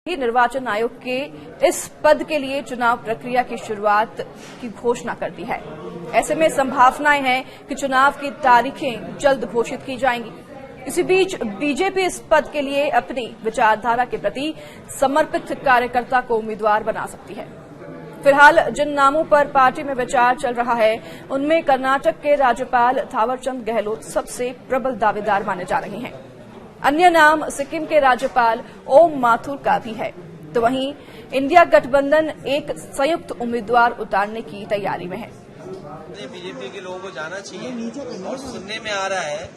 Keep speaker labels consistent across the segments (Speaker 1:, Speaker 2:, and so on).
Speaker 1: ही निर्वाचन आयोग के इस पद के लिए चुनाव प्रक्रिया की शुरुआत की घोषणा कर दी है। ऐसे में संभावनाएं हैं कि चुनाव की तारीखें जल्द घोषित की जाएंगी। इसी बीच बीजेपी इस पद के लिए अपनी विचारधारा के प्रति समर्पित कार्यकर्ता को उम्मीदवार बना सकती है। फिलहाल जिन नामों पर पार्टी में विचार चल रहा है, उनमें कर्नाटक के राज्यपाल थावरचंद गहलोत सबसे प्रबल दावेदार माने जा रहे हैं। अन्य नाम सिक्किम के राज्यपाल ओम माथुर का भी है। तो वहीं इंडिया गठबंधन एक संयुक्त उम्मीदवार उतारने की तैयारी में है।
Speaker 2: बीजेपी के लोगों को जाना चाहिए और सुनने में आ रहा है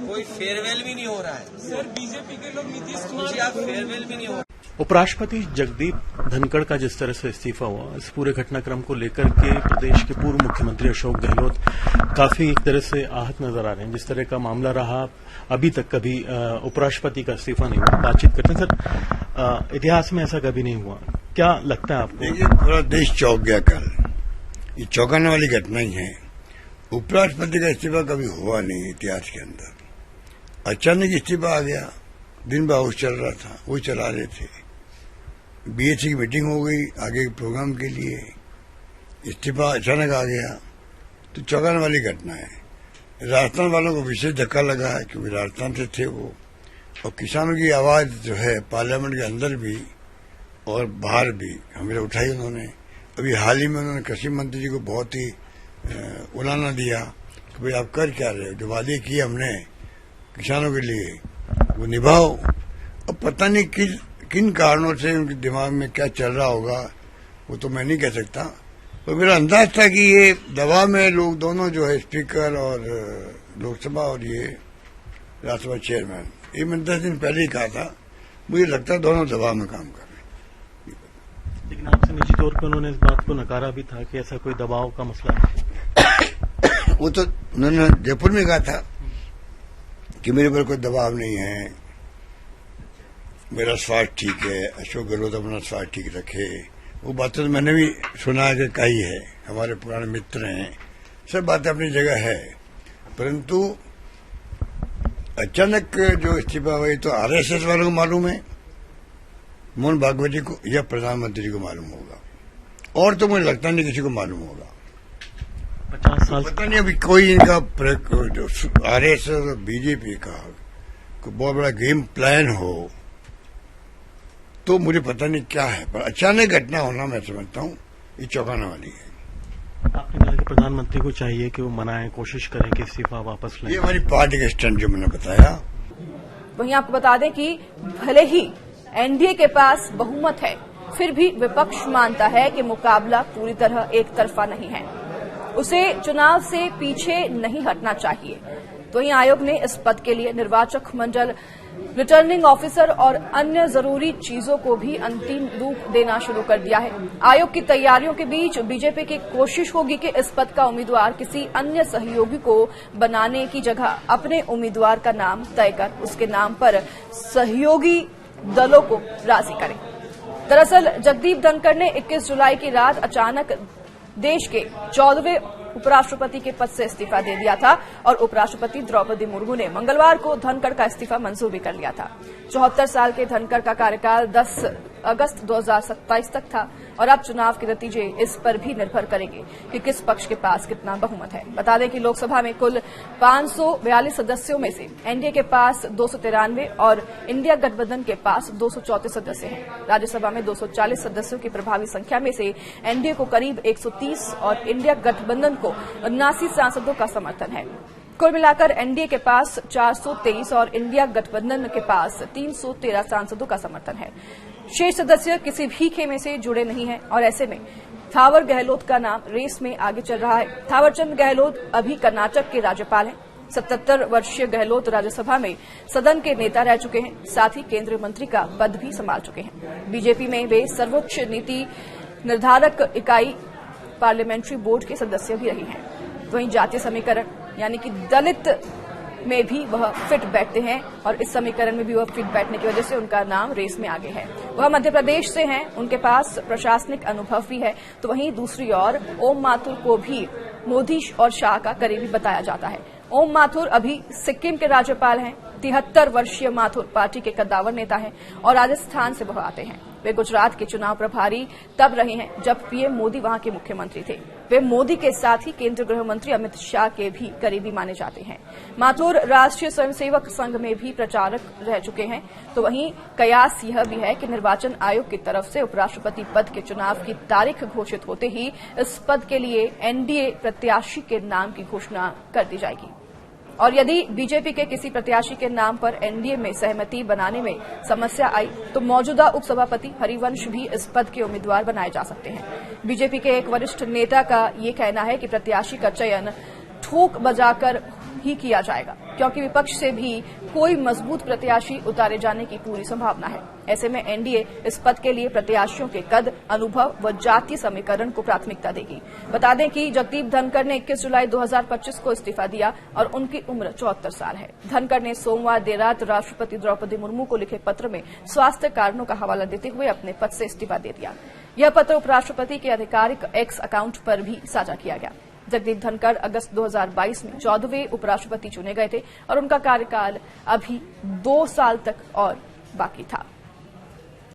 Speaker 2: कोई फेयरवेल भी नहीं हो रहा है।
Speaker 3: सर, बीजेपी के लोग नीतीश कुमार
Speaker 2: फेयरवेल भी नहीं हो रहा।
Speaker 4: उपराष्ट्रपति जगदीप धनखड़ का जिस तरह से इस्तीफा हुआ, इस पूरे घटनाक्रम को लेकर के प्रदेश के पूर्व मुख्यमंत्री अशोक गहलोत काफी एक तरह से आहत नजर आ रहे हैं। जिस तरह का मामला रहा, अभी तक कभी उपराष्ट्रपति का इस्तीफा नहीं हुआ। बातचीत करते हैं सर, इतिहास में ऐसा कभी नहीं हुआ, क्या लगता है आपको?
Speaker 5: देखिए, पूरा देश चौंक गया कल। ये चौंकाने वाली घटना ही है। उपराष्ट्रपति का इस्तीफा कभी हुआ नहीं इतिहास के अंदर। अचानक इस्तीफा आ गया। दिन भर हाउस चल रहा था, वो चला रहे थे। बीएससी की मीटिंग हो गई आगे के प्रोग्राम के लिए, इस्तीफा अचानक आ गया, तो चौंकाने वाली घटना है। राजस्थान वालों को विशेष धक्का लगा है क्योंकि राजस्थान से थे वो, और किसानों की आवाज जो है पार्लियामेंट के अंदर भी और बाहर भी हमेशा उठाई उन्होंने। अभी हाल ही में उन्होंने कृषि मंत्री जी को बहुत ही उलाना दिया कि भाई आप कर क्या रहे हो, जो वादे किए हमने किसानों के लिए वो निभाओ। अब पता नहीं किन कारणों से उनके दिमाग में क्या चल रहा होगा, वो तो मैं नहीं कह सकता। तो मेरा अंदाज था कि ये दबाव में लोग दोनों जो है, स्पीकर और लोकसभा और ये राज्यसभा चेयरमैन, ये मैंने 10 दिन पहले ही कहा था, मुझे लगता है दोनों दबाव में काम कर रहे हैं।
Speaker 4: लेकिन आपसे निजी तौर पर उन्होंने इस बात को नकारा भी था कि ऐसा कोई दबाव का मसला है।
Speaker 5: वो तो उन्होंने जयपुर में कहा था कि मेरे पर कोई दबाव नहीं है, मेरा स्वास्थ्य ठीक है, अशोक गहलोत अपना स्वास्थ्य ठीक रखे। वो बातें तो मैंने भी सुना है कि कही है, हमारे पुराने मित्र हैं, सब बातें अपनी जगह है। परंतु अचानक जो इस्तीफा हुई तो आरएसएस वालों को मालूम है, मोहन भागवत जी को या प्रधानमंत्री जी को मालूम होगा, और तो मुझे लगता नहीं किसी को मालूम होगा।
Speaker 4: 50 साल
Speaker 5: पता नहीं अभी कोई इनका आरएसएस और बीजेपी का कोई बहुत बड़ा गेम प्लान हो तो मुझे पता नहीं क्या है, पर अचानक घटना होना मैं समझता हूँ ये चौंकाने वाली है।
Speaker 4: आपने कहा कि प्रधानमंत्री को चाहिए कि वो मनाएं, कोशिश करें कि इस्तीफा वापस लें।
Speaker 5: ये हमारी पार्टी का स्टैंड जो मैंने बताया।
Speaker 1: वहीं आपको बता दें कि भले ही एनडीए के पास बहुमत है, फिर भी विपक्ष मानता है कि मुकाबला पूरी तरह एक तरफा नहीं है, उसे चुनाव से पीछे नहीं हटना चाहिए। तो वहीं आयोग ने इस पद के लिए निर्वाचक मंडल, रिटर्निंग ऑफिसर और अन्य जरूरी चीजों को भी अंतिम रूप देना शुरू कर दिया है। आयोग की तैयारियों के बीच बीजेपी की कोशिश होगी कि इस पद का उम्मीदवार किसी अन्य सहयोगी को बनाने की जगह अपने उम्मीदवार का नाम तय कर उसके नाम पर सहयोगी दलों को राजी करें। दरअसल जगदीप धनखड़ ने 21 जुलाई की रात अचानक देश के 14वें उपराष्ट्रपति के पद से इस्तीफा दे दिया था और उपराष्ट्रपति द्रौपदी मुर्मू ने मंगलवार को धनखड़ का इस्तीफा मंजूर भी कर लिया था। 74 साल के धनखड़ का कार्यकाल 10 अगस्त 2027 तक था और अब चुनाव के नतीजे इस पर भी निर्भर करेंगे कि किस पक्ष के पास कितना बहुमत है। बता दें कि लोकसभा में कुल 542 सदस्यों में से एनडीए के पास 293 और इंडिया गठबंधन के पास 234 सदस्य हैं। राज्यसभा में 240 सदस्यों की प्रभावी संख्या में से एनडीए को करीब 130 और इंडिया गठबंधन को 79 सांसदों का समर्थन है। कुल मिलाकर एनडीए के पास 423 और इंडिया गठबंधन के पास 313 सांसदों का समर्थन है। शेष सदस्य किसी भी खेमे से जुड़े नहीं हैं और ऐसे में थावर गहलोत का नाम रेस में आगे चल रहा है। थावरचंद गहलोत अभी कर्नाटक के राज्यपाल हैं। 77 वर्षीय गहलोत राज्यसभा में सदन के नेता रह चुके हैं, साथ ही केंद्रीय मंत्री का पद भी संभाल चुके हैं। बीजेपी में वे सर्वोच्च नीति निर्धारक इकाई पार्लियामेंट्री बोर्ड के सदस्य भी रहे हैं। वहीं जातीय समीकरण यानी कि दलित में भी वह फिट बैठते हैं और इस समीकरण में भी वह फिट बैठने की वजह से उनका नाम रेस में आगे है। वह मध्य प्रदेश से हैं, उनके पास प्रशासनिक अनुभव भी है। तो वहीं दूसरी ओर ओम माथुर को भी मोदी और शाह का करीबी बताया जाता है। ओम माथुर अभी सिक्किम के राज्यपाल हैं। 73 वर्षीय माथुर पार्टी के कद्दावर नेता हैं और राजस्थान से वह आते हैं। वे गुजरात के चुनाव प्रभारी तब रहे हैं जब पीएम मोदी वहां के मुख्यमंत्री थे। वे मोदी के साथ ही केंद्रीय गृह मंत्री अमित शाह के भी करीबी माने जाते हैं। माथुर राष्ट्रीय स्वयंसेवक संघ में भी प्रचारक रह चुके हैं। तो वहीं कयास यह भी है कि निर्वाचन आयोग की तरफ से उपराष्ट्रपति पद के चुनाव की तारीख घोषित होते ही इस पद के लिए एनडीए प्रत्याशी के नाम की घोषणा कर दी जाएगी। और यदि बीजेपी के किसी प्रत्याशी के नाम पर एनडीए में सहमति बनाने में समस्या आई तो मौजूदा उपसभापति हरिवंश भी इस पद के उम्मीदवार बनाए जा सकते हैं। बीजेपी के एक वरिष्ठ नेता का ये कहना है कि प्रत्याशी का चयन ठोक बजाकर ही किया जाएगा, क्योंकि विपक्ष से भी कोई मजबूत प्रत्याशी उतारे जाने की पूरी संभावना है। ऐसे में एनडीए इस पद के लिए प्रत्याशियों के कद, अनुभव व जातीय समीकरण को प्राथमिकता देगी। बता दें कि जगदीप धनखड़ ने 21 जुलाई 2025 को इस्तीफा दिया और उनकी उम्र 74 साल है। धनखड़ ने सोमवार देर रात राष्ट्रपति द्रौपदी मुर्मू को लिखे पत्र में स्वास्थ्य कारणों का हवाला देते हुए अपने पद से इस्तीफा दे दिया। यह पत्र उपराष्ट्रपति के आधिकारिक एक्स अकाउंट पर भी साझा किया गया। जगदीप धनखड़ अगस्त 2022 में 14वें उपराष्ट्रपति चुने गए थे और उनका कार्यकाल अभी 2 साल तक और बाकी था।